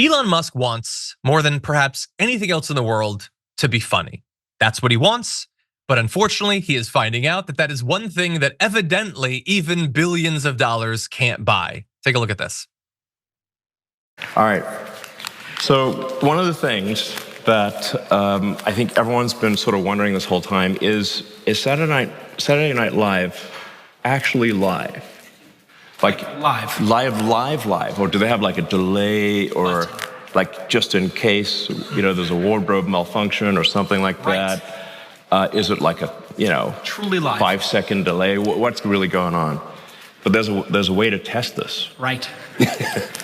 Elon Musk wants, more than perhaps anything else in the world, to be funny. That's what he wants, but unfortunately, he is finding out that that is one thing that evidently even billions of dollars can't buy. Take a look at this. All right, so one of the things that I think everyone's been sort of wondering this whole time is Saturday Night Live actually live? Like live, or do they have like a delay, or like just in case there's a wardrobe malfunction or something like that? Is it like a truly live 5-second delay? What's really going on? But there's a way to test this. Right.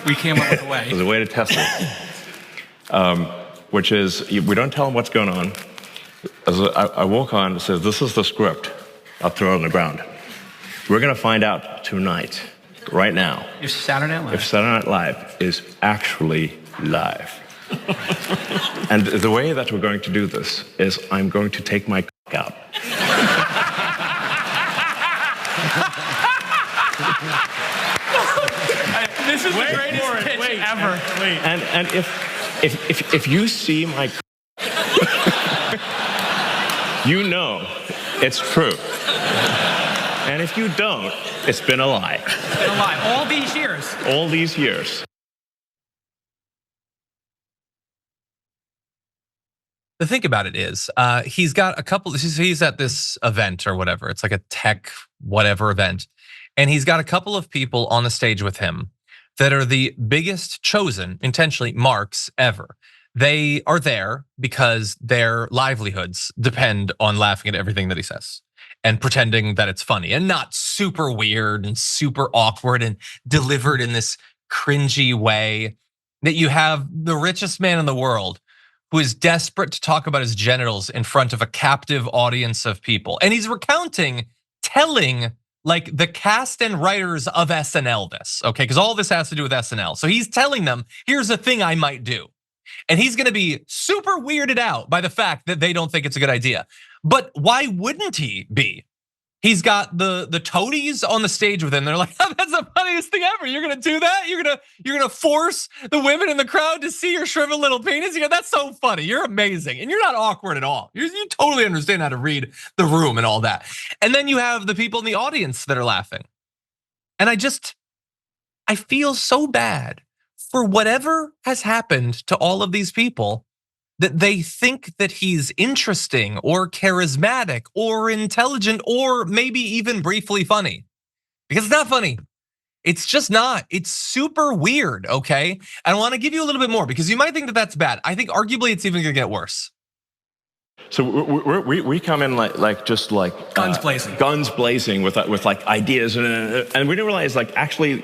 We came up with a way. There's a way to test it, which is we don't tell them what's going on. As I walk on, it says, "This is the script." I'll throw it on the ground. We're going to find out tonight. Right now, if Saturday Night Live is actually live. And the way that we're going to do this is I'm going to take my cock out. This is the greatest pitch ever. And if you see my you know it's true. And if you don't, it's been a lie. It's been a lie. All these years. All these years. The thing about it is, he's got a couple, he's at this event or whatever. It's like a tech whatever event. And he's got a couple of people on the stage with him that are the biggest chosen, intentionally, marks ever. They are there because their livelihoods depend on laughing at everything that he says and pretending that it's funny and not super weird and super awkward and delivered in this cringy way. That you have the richest man in the world who is desperate to talk about his genitals in front of a captive audience of people. And he's telling like the cast and writers of SNL this, okay? Because all this has to do with SNL. So he's telling them, here's a thing I might do. And he's gonna be super weirded out by the fact that they don't think it's a good idea. But why wouldn't he be? He's got the toadies on the stage with him. They're like, oh, that's the funniest thing ever. You're gonna do that? You're gonna force the women in the crowd to see your shriveled little penis? That's so funny. You're amazing. And you're not awkward at all. You totally understand how to read the room and all that. And then you have the people in the audience that are laughing. And I feel so bad for whatever has happened to all of these people, that they think that he's interesting or charismatic or intelligent or maybe even briefly funny. Because it's not funny. It's just not. It's super weird, okay? And I want to give you a little bit more because you might think that that's bad. I think arguably it's even gonna get worse. So we come in like guns blazing with like ideas, and we didn't realize like actually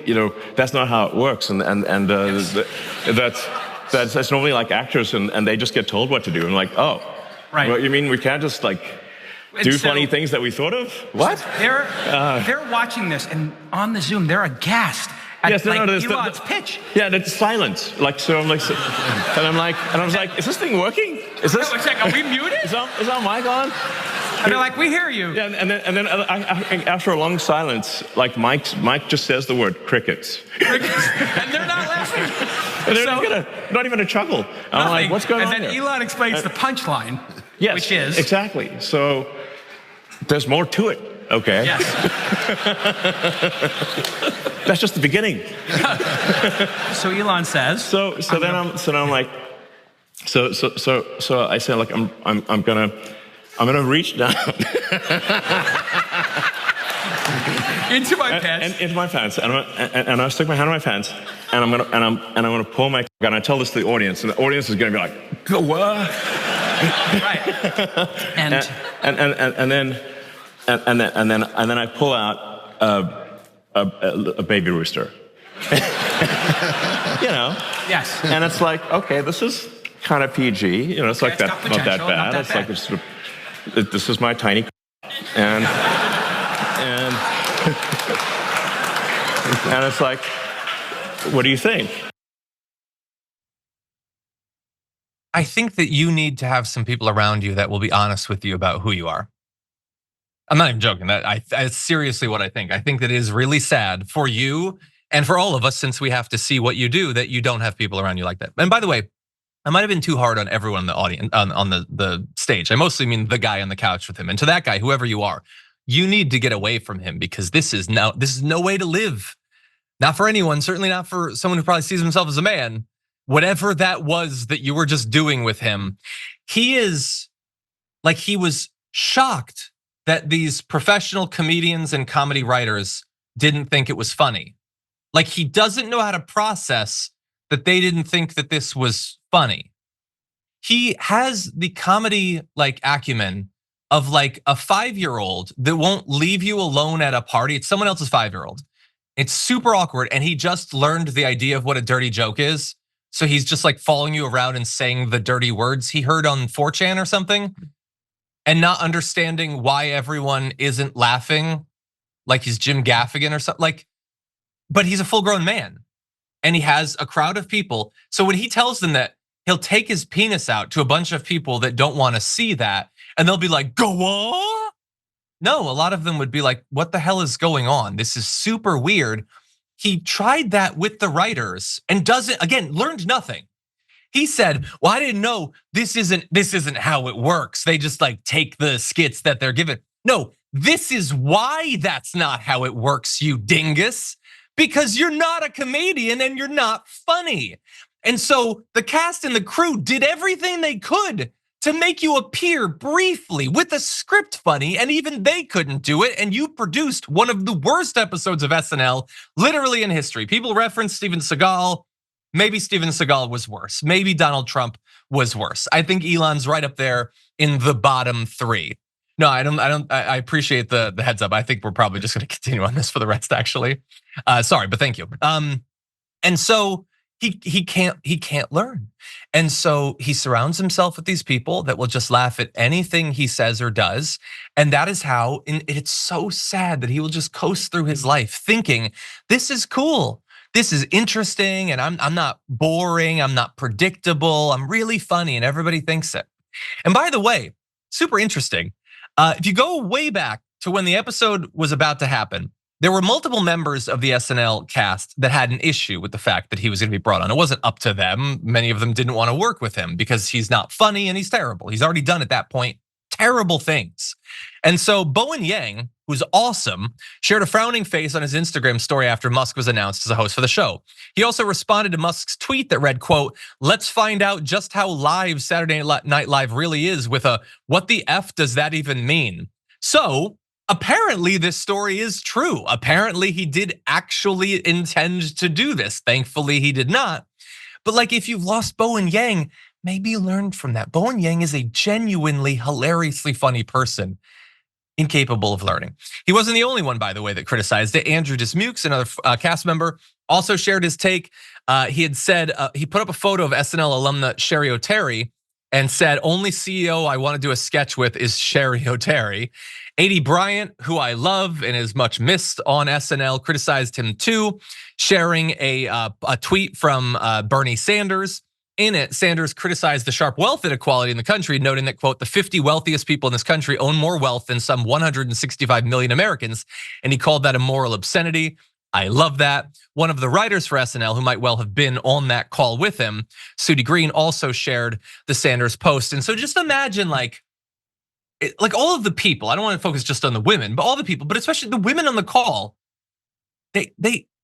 that's not how it works, and yes. That's normally like actors, and they just get told what to do. And like, oh, right. Well, you mean we can't just like do funny things that we thought of? What? They're watching this, and on the Zoom, they're aghast at Elon's pitch. Yeah, that's silence. Like, so I'm like, and I was like, is this thing working? Is this? Are we muted? Is our mic on? And they're like, we hear you. Yeah, and then after a long silence, like Mike just says the word crickets. Crickets, and they're not laughing. And they're not even a chuckle. I'm like, what's going on here? And then here? Elon explains the punchline, yes, which is exactly. So there's more to it. Okay. Yes. That's just the beginning. So Elon says. So I'm like, so I say like I'm gonna reach down into my pants. Into my pants, and I stick my hand in my pants, and I'm gonna pull my. And I tell this to the audience, and the audience is gonna be like, "Go what?" Right. And then I pull out a baby rooster. Yes. And it's like, okay, this is kind of PG. It's like that, not that bad. It's like this is my tiny, and it's like, what do you think? I think that you need to have some people around you that will be honest with you about who you are. I'm not even joking. That's seriously what I think. I think that it is really sad for you And for all of us, since we have to see what you do, that you don't have people around you like that. And by the way, I might have been too hard on everyone in the audience, on the stage. I mostly mean the guy on the couch with him. And to that guy, whoever you are, you need to get away from him, because this is no way to live. Not for anyone, certainly not for someone who probably sees himself as a man. Whatever that was that you were just doing with him, he was shocked that these professional comedians and comedy writers didn't think it was funny. Like, he doesn't know how to process that they didn't think that this was funny. He has the comedy acumen of like a 5-year-old that won't leave you alone at a party. It's someone else's 5-year-old. It's super awkward, and he just learned the idea of what a dirty joke is. So he's just like following you around and saying the dirty words he heard on 4chan or something, and not understanding why everyone isn't laughing, like he's Jim Gaffigan or something. But he's a full-grown man, and he has a crowd of people. So when he tells them that he'll take his penis out to a bunch of people that don't want to see that, and they'll be like, "Go on." No, a lot of them would be like, "What the hell is going on? This is super weird." He tried that with the writers and learned nothing. He said, "Well, I didn't know this isn't how it works. They just take the skits that they're given." No, this is why that's not how it works, you dingus. Because you're not a comedian and you're not funny. And so the cast and the crew did everything they could to make you appear briefly with a script funny, and even they couldn't do it. And you produced one of the worst episodes of SNL literally in history. People reference Steven Seagal. Maybe Steven Seagal was worse. Maybe Donald Trump was worse. I think Elon's right up there in the bottom 3. No, I don't. I appreciate the heads up. I think we're probably just going to continue on this for the rest, actually. Sorry, but thank you. And so he can't learn, and so he surrounds himself with these people that will just laugh at anything he says or does, and that is how. It's so sad that he will just coast through his life thinking this is cool, this is interesting, and I'm not boring, I'm not predictable, I'm really funny, and everybody thinks it. And by the way, super interesting. If you go way back to when the episode was about to happen, there were multiple members of the SNL cast that had an issue with the fact that he was going to be brought on. It wasn't up to them. Many of them didn't want to work with him because he's not funny and he's terrible. He's already done at that point terrible things. And so Bowen Yang, who's awesome, shared a frowning face on his Instagram story after Musk was announced as a host for the show. He also responded to Musk's tweet that read, quote, "Let's find out just how live Saturday Night Live really is," with a "what the F does that even mean?" So apparently this story is true. Apparently he did actually intend to do this. Thankfully he did not. But if you've lost Bowen Yang, maybe you learned from that. Bowen Yang is a genuinely hilariously funny person, incapable of learning. He wasn't the only one, by the way, that criticized it. Andrew Dismukes, another cast member, also shared his take. He had said, he put up a photo of SNL alumna Sherry O'Terry and said, "Only CEO I want to do a sketch with is Sherry O'Terry." A.D. Bryant, who I love and is much missed on SNL, criticized him too, sharing a tweet from Bernie Sanders. In it, Sanders criticized the sharp wealth inequality in the country, noting that, quote, "the 50 wealthiest people in this country own more wealth than some 165 million Americans," and he called that a moral obscenity. I love that. One of the writers for SNL, who might well have been on that call with him, Sudie Green, also shared the Sanders post. And so just imagine all of the people, I don't want to focus just on the women, but all the people, but especially the women on the call,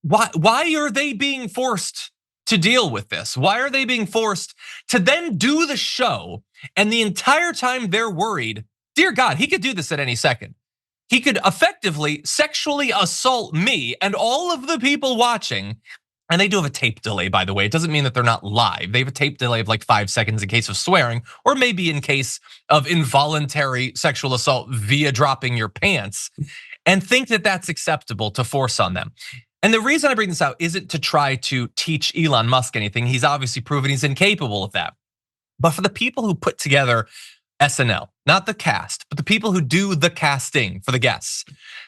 why are they being forced to deal with this? Why are they being forced to then do the show? And the entire time they're worried, dear God, he could do this at any second. He could effectively sexually assault me and all of the people watching. And they do have a tape delay, by the way. It doesn't mean that they're not live. They have a tape delay of 5 seconds in case of swearing, or maybe in case of involuntary sexual assault via dropping your pants, and think that that's acceptable to force on them. And the reason I bring this out isn't to try to teach Elon Musk anything. He's obviously proven he's incapable of that. But for the people who put together SNL, not the cast, but the people who do the casting for the guests,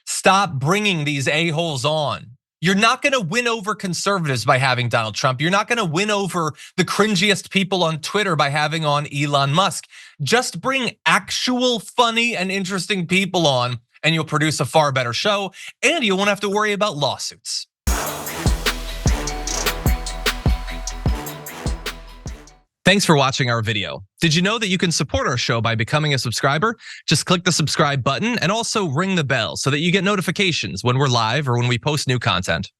stop bringing these a-holes on. You're not gonna win over conservatives by having Donald Trump. You're not gonna win over the cringiest people on Twitter by having on Elon Musk. Just bring actual funny and interesting people on, and you'll produce a far better show, and you won't have to worry about lawsuits. Thanks for watching our video. Did you know that you can support our show by becoming a subscriber? Just click the subscribe button and also ring the bell so that you get notifications when we're live or when we post new content.